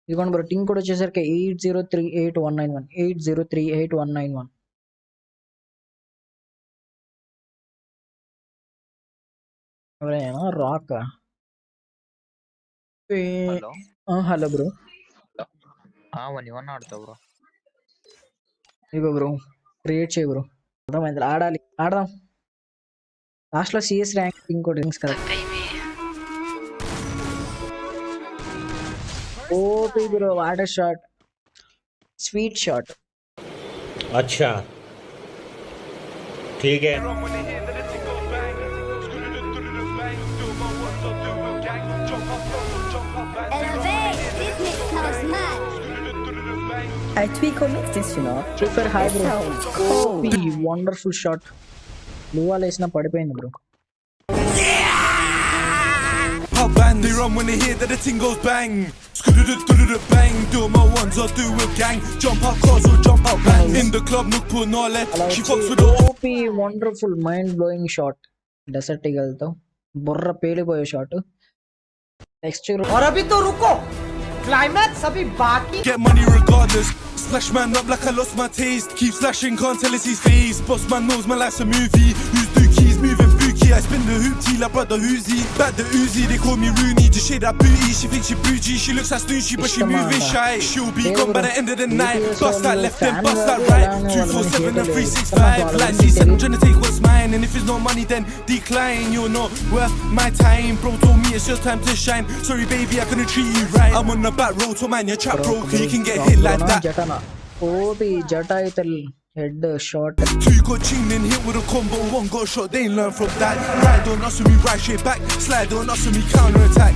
ఇదిగోండి bro team code వచ్చేసరికి 803819 803819 ఎవరైనా rock. Hello hello bro. One one ఆడతావు బ్రో. ఇగో బ్రో క్రియేట్ చేయ బ్రో. అర్థమైంది, ఆడాలి, ఆడదాం. లాస్ట్లో CS rank team code rings కదా. OP bro, water shot, sweet shot. अच्छा ठीक है. I tweak or mix this, you know. Super high bro. Sounds cold. OP wonderful shot. లూవాల్ వేసినా పడిపోయింది bro. How band they run when they hear that the ting goes bang. Skudududududud bang. Do my ones or do a gang. Jump out cars or jump out bang. In the club, look put no left. She fucks with the OP wonderful mind blowing shot. Desert ఈగల్తో బుర్ర పేలిపోయే shot. Texture. और अभी तो रुको, climax अभी बाकी. get money regardless. Splash man up like I lost my taste. Keep slashing, can't tell it's his face. Boss man knows my life's a movie. Who's dookies moving bookie? I spin the hoop tea like brother Uzi. Back the Uzi, they call me Rooney. Just shade that booty, she thinks she bougie. She looks like Snoochie, but she moving shy. She'll be gone by the end of the night. Bust that left and bust that right. 247 and 365. Like she said, I'm trying to take what's mine. And if it's not money, then decline. You're not worth my time. Bro told me it's your time to shine. Sorry baby, I couldn't treat you right. I'm on the back road to man, your trap broke. You can get hit like that. జటనా. OP జటా అయితే head shot. Two got chinged and hit with a combo, one got shot, they ain't learn from that. Ride on us with me, right straight back. Slide on us with me, counter attack.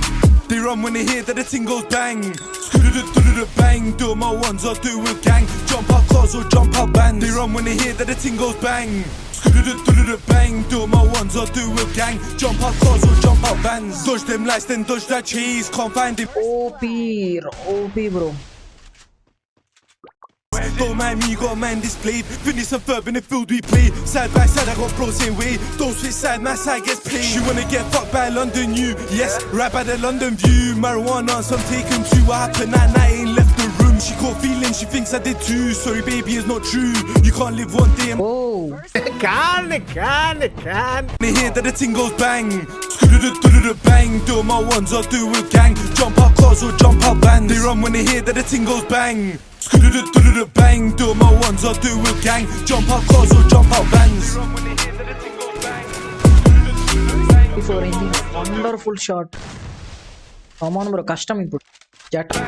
They run when they hear that the ting goes bang. Skudududududud bang. Do my ones or do a gang. Jump out cars or jump out bands. They run when they hear that the ting goes bang. Skudududududud bang. Do my ones or do a gang. Jump out cars or jump out bands. Dodge them lights, then dodge that cheese. Can't find it. OP bro. Don't mind me, got a man displayed. Finish some verb in the field we play. Side by side, I got bros same way. Don't switch side, my side gets played. She wanna get fucked by London, you. Yes, right by the London view. Marijuana, some taken too. What happened that night, ain't left the room. She caught feeling, she thinks I did too. Sorry baby, it's not true. You can't live one day and oh they hear that the ting goes bang. Skudududududud bang. Do my ones or do a gang. Jump out cars or jump out bands. They run when they hear that the ting goes bang. Skudududududud bang. Do my ones or do a gang. Jump out cars or jump out bands. Wonderful shot. Come on bro, కష్టం ఇప్పుడు. జటా.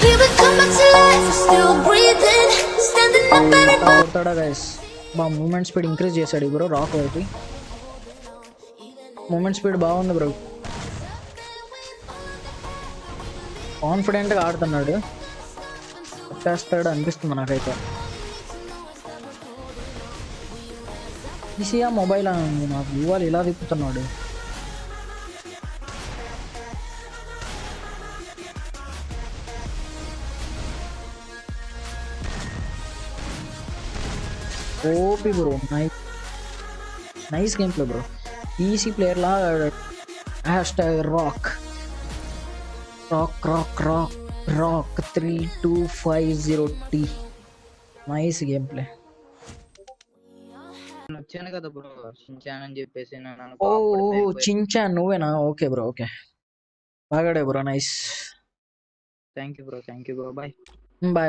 Here we come back to life, we're still breathing, standing up everybody. కొడతాడా guys. బా movement speed increase చేశాడు bro rock ఒకటి. Movement speed బాగుంది bro. కాన్ఫిడెంట్గా ఆడుతున్నాడు. వచ్చేస్తాడు అనిపిస్తుంది నాకైతే. ఈసీఆ మొబైల్ నాకు ఇవాళ ఇలా తిప్పుతున్నాడు. OP bro, nice game play bro. Easy ప్లేయర్లా hashtag rock rock rock rock rock 3250T. Nice game play. వచ్చాను కదా బ్రో, షించాన్ అని చెప్పేసి నేను ఓ చించాన్ నువ్వేనా? ఓకే బ్రో, ఓకే బాగాడే bro, nice. Thank you bro, bye. Bye.